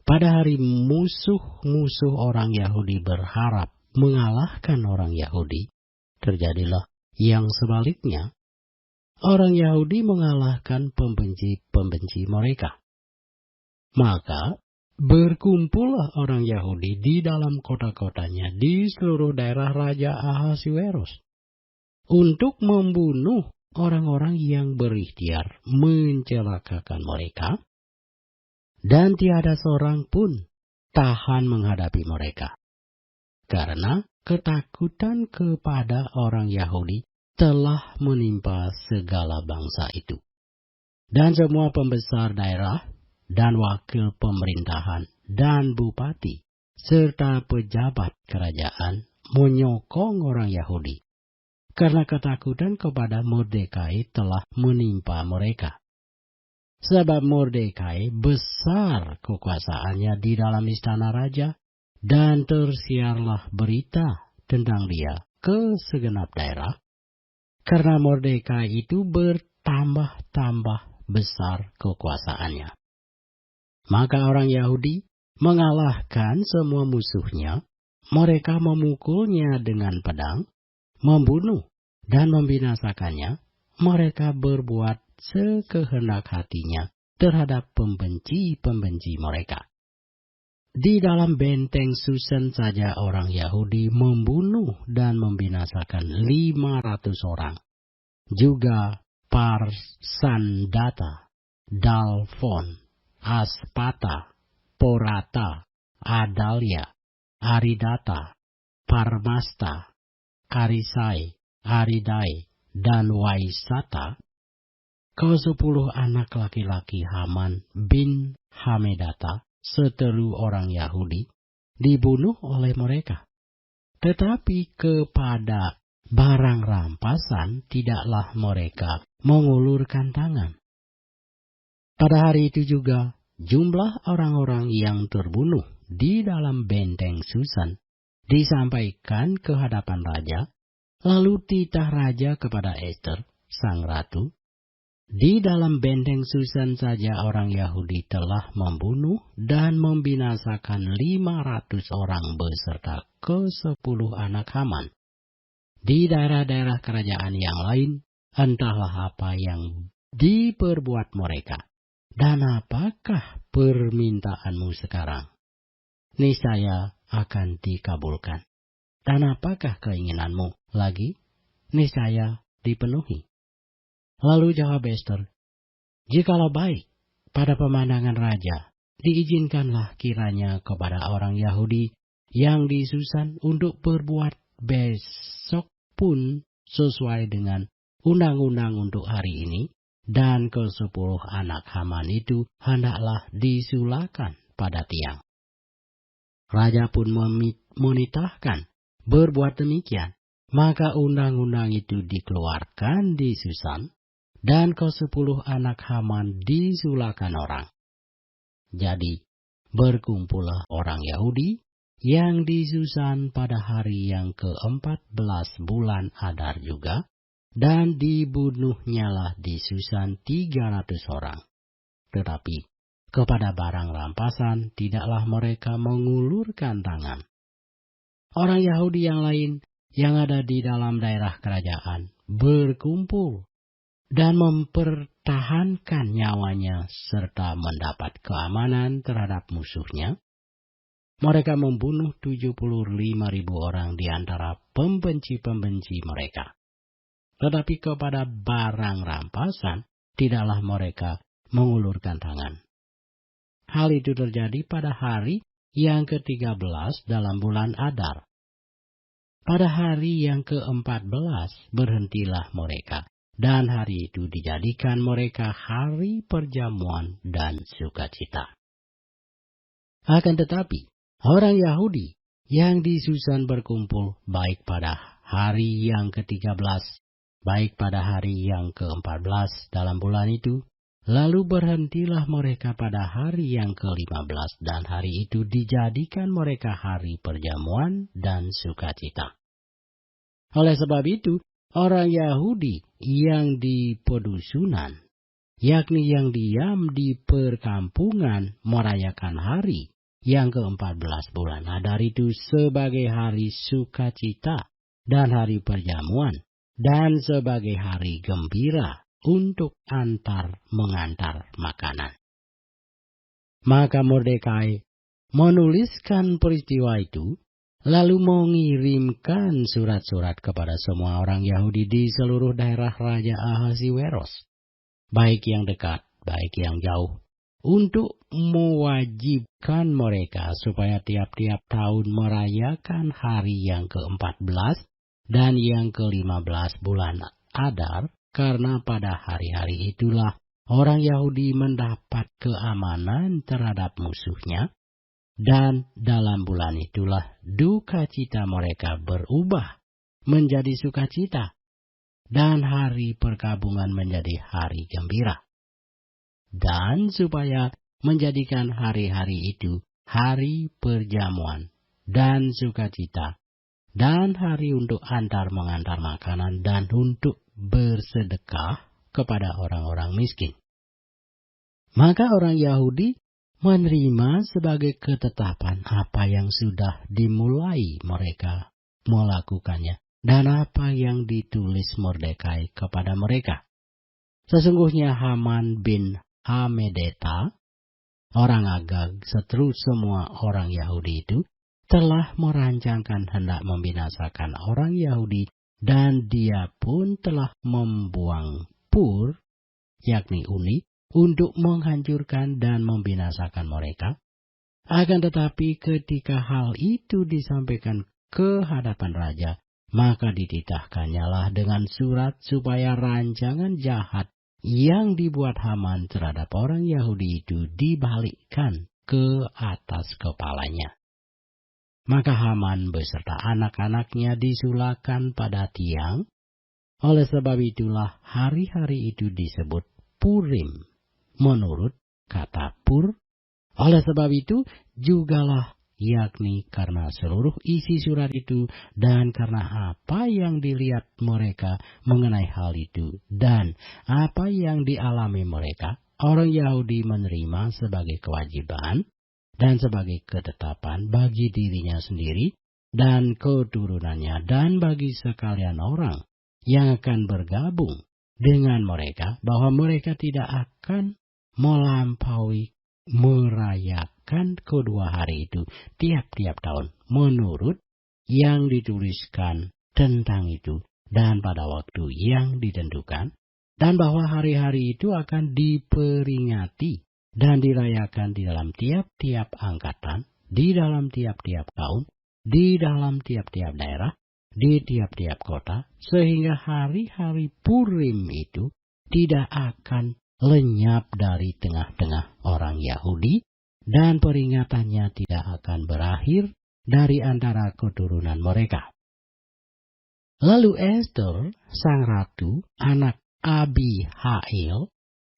pada hari musuh-musuh orang Yahudi berharap mengalahkan orang Yahudi, terjadilah yang sebaliknya. Orang Yahudi mengalahkan pembenci-pembenci mereka. Maka berkumpullah orang Yahudi di dalam kota-kotanya di seluruh daerah Raja Ahasiweros untuk membunuh orang-orang yang berikhtiar mencelakakan mereka, dan tiada seorang pun tahan menghadapi mereka, karena ketakutan kepada orang Yahudi telah menimpa segala bangsa itu. Dan semua pembesar daerah dan wakil pemerintahan dan bupati serta pejabat kerajaan menyokong orang Yahudi, karena ketakutan kepada Mordekai telah menimpa mereka. Sebab Mordekai besar kekuasaannya di dalam istana raja, dan tersiarlah berita tentang dia ke segenap daerah, karena Mordekai itu bertambah-tambah besar kekuasaannya. Maka orang Yahudi mengalahkan semua musuhnya, mereka memukulnya dengan pedang, membunuh dan membinasakannya. Mereka berbuat sekehendak hatinya terhadap pembenci-pembenci mereka. Di dalam benteng Susan saja orang Yahudi membunuh dan membinasakan 500 orang. Juga Parsandata, Dalfon, Aspata, Porata, Adalia, Aridata, Parmasta, Karisai, Aridai, dan Waisata, ke-10 anak laki-laki Haman bin Hamedata, seteru orang Yahudi, dibunuh oleh mereka. Tetapi kepada barang rampasan tidaklah mereka mengulurkan tangan. Pada hari itu juga, jumlah orang-orang yang terbunuh di dalam benteng Susan disampaikan ke hadapan raja, lalu titah raja kepada Ester, sang ratu, di dalam benteng Susan saja orang Yahudi telah membunuh dan membinasakan 500 orang beserta ke-10 anak Haman. Di daerah-daerah kerajaan yang lain, entahlah apa yang diperbuat mereka. Dan apakah permintaanmu sekarang? Niscaya akan dikabulkan. Dan apakah keinginanmu lagi? Niscaya dipenuhi. Lalu jawab Ester, jikalau baik pada pemandangan raja, diizinkanlah kiranya kepada orang Yahudi yang di Susan untuk berbuat besok pun sesuai dengan undang-undang untuk hari ini, dan ke-10 anak Haman itu hendaklah disulakan pada tiang. Raja pun menitahkan berbuat demikian, maka undang-undang itu dikeluarkan di Susan, dan ke-10 anak Haman disulakan orang. Jadi berkumpullah orang Yahudi yang di Susan pada hari yang ke-14 bulan Adar juga, dan dibunuhnyalah di Susan 300 orang. Tetapi kepada barang rampasan tidaklah mereka mengulurkan tangan. Orang Yahudi yang lain yang ada di dalam daerah kerajaan berkumpul dan mempertahankan nyawanya serta mendapat keamanan terhadap musuhnya. Mereka membunuh 75.000 orang di antara pembenci-pembenci mereka. Tetapi kepada barang rampasan tidaklah mereka mengulurkan tangan. Hal itu terjadi pada hari yang ke-13 dalam bulan Adar. Pada hari yang ke-14 berhentilah mereka, dan hari itu dijadikan mereka hari perjamuan dan sukacita. Akan tetapi, orang Yahudi yang di Susan berkumpul baik pada hari yang ke-13, baik pada hari yang ke-14 dalam bulan itu, lalu berhentilah mereka pada hari yang ke-15, dan hari itu dijadikan mereka hari perjamuan dan sukacita. Oleh sebab itu, orang Yahudi yang di pedusunan, yakni yang diam di perkampungan, merayakan hari yang ke-14 bulan Adar itu sebagai hari sukacita dan hari perjamuan, dan sebagai hari gembira untuk mengantar makanan. Maka Mordekai menuliskan peristiwa itu, lalu mengirimkan surat-surat kepada semua orang Yahudi di seluruh daerah Raja Ahasiweros, baik yang dekat, baik yang jauh, untuk mewajibkan mereka supaya tiap-tiap tahun merayakan hari yang ke-14 dan yang ke-15 bulan Adar, karena pada hari-hari itulah orang Yahudi mendapat keamanan terhadap musuhnya, dan dalam bulan itulah duka cita mereka berubah menjadi sukacita, dan hari perkabungan menjadi hari gembira. Dan supaya menjadikan hari-hari itu hari perjamuan dan sukacita, dan hari untuk antar mengantar makanan dan untuk bersedekah kepada orang-orang miskin. Maka orang Yahudi menerima sebagai ketetapan apa yang sudah dimulai mereka melakukannya dan apa yang ditulis Mordekai kepada mereka. Sesungguhnya Haman bin Hamedata, orang Agag, seteru semua orang Yahudi itu, telah merancangkan hendak membinasakan orang Yahudi, dan dia pun telah membuang Pur, yakni Uni, untuk menghancurkan dan membinasakan mereka. Akan tetapi ketika hal itu disampaikan ke hadapan raja, maka dititahkannyalah dengan surat supaya rancangan jahat yang dibuat Haman terhadap orang Yahudi itu dibalikkan ke atas kepalanya. Maka Haman beserta anak-anaknya disulakan pada tiang. Oleh sebab itulah hari-hari itu disebut Purim, menurut kata Pur. Oleh sebab itu jugalah, yakni karena seluruh isi surat itu dan karena apa yang dilihat mereka mengenai hal itu dan apa yang dialami mereka, orang Yahudi menerima sebagai kewajiban dan sebagai ketetapan bagi dirinya sendiri dan keturunannya dan bagi sekalian orang yang akan bergabung dengan mereka, bahwa mereka tidak akan melampaui merayakan kedua hari itu tiap-tiap tahun menurut yang dituliskan tentang itu dan pada waktu yang ditentukan, dan bahwa hari-hari itu akan diperingati dan dirayakan di dalam tiap-tiap angkatan, di dalam tiap-tiap tahun, di dalam tiap-tiap daerah, di tiap-tiap kota, sehingga hari-hari Purim itu tidak akan lenyap dari tengah-tengah orang Yahudi, dan peringatannya tidak akan berakhir dari antara keturunan mereka. Lalu Ester, sang ratu, anak Abihail,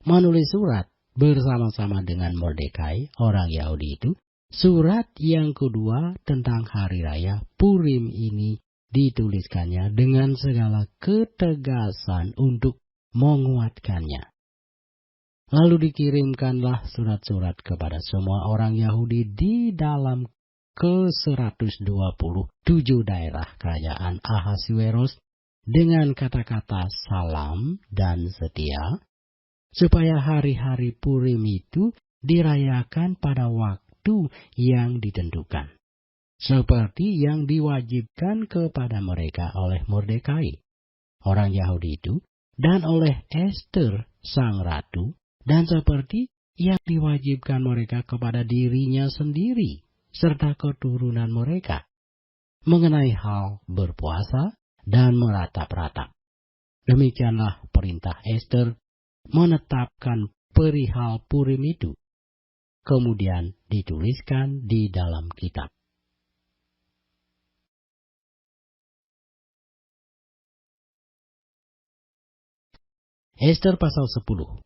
menulis surat bersama-sama dengan Mordekai, orang Yahudi itu. Surat yang kedua tentang hari raya Purim ini dituliskannya dengan segala ketegasan untuk menguatkannya. Lalu dikirimkanlah surat-surat kepada semua orang Yahudi di dalam ke-127 daerah kerajaan Ahasuerus dengan kata-kata salam dan setia, supaya hari-hari Purim itu dirayakan pada waktu yang ditentukan, seperti yang diwajibkan kepada mereka oleh Mordekai, orang Yahudi itu, dan oleh Ester, sang ratu, dan seperti yang diwajibkan mereka kepada dirinya sendiri, serta keturunan mereka, mengenai hal berpuasa dan meratap-ratap. Demikianlah perintah Ester menetapkan perihal Purim itu, kemudian dituliskan di dalam kitab. Ester pasal 10.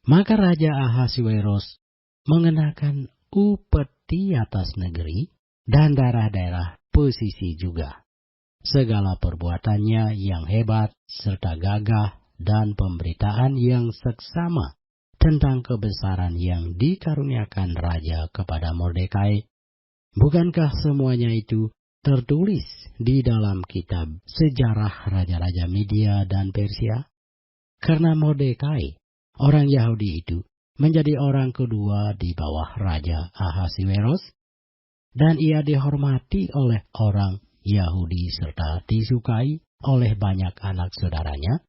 Maka Raja Ahasuerus mengenakan upeti atas negeri dan daerah-daerah pesisih juga. Segala perbuatannya yang hebat serta gagah dan pemberitaan yang seksama tentang kebesaran yang dikaruniakan Raja kepada Mordekai, bukankah semuanya itu tertulis di dalam kitab sejarah Raja-Raja Media dan Persia? Karena Mordekai, orang Yahudi itu, menjadi orang kedua di bawah Raja Ahasuerus, dan ia dihormati oleh orang Yahudi serta disukai oleh banyak anak saudaranya,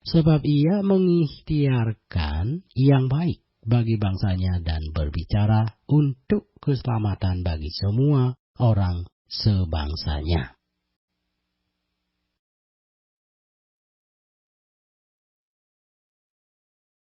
sebab ia mengikhtiarkan yang baik bagi bangsanya dan berbicara untuk keselamatan bagi semua orang sebangsanya.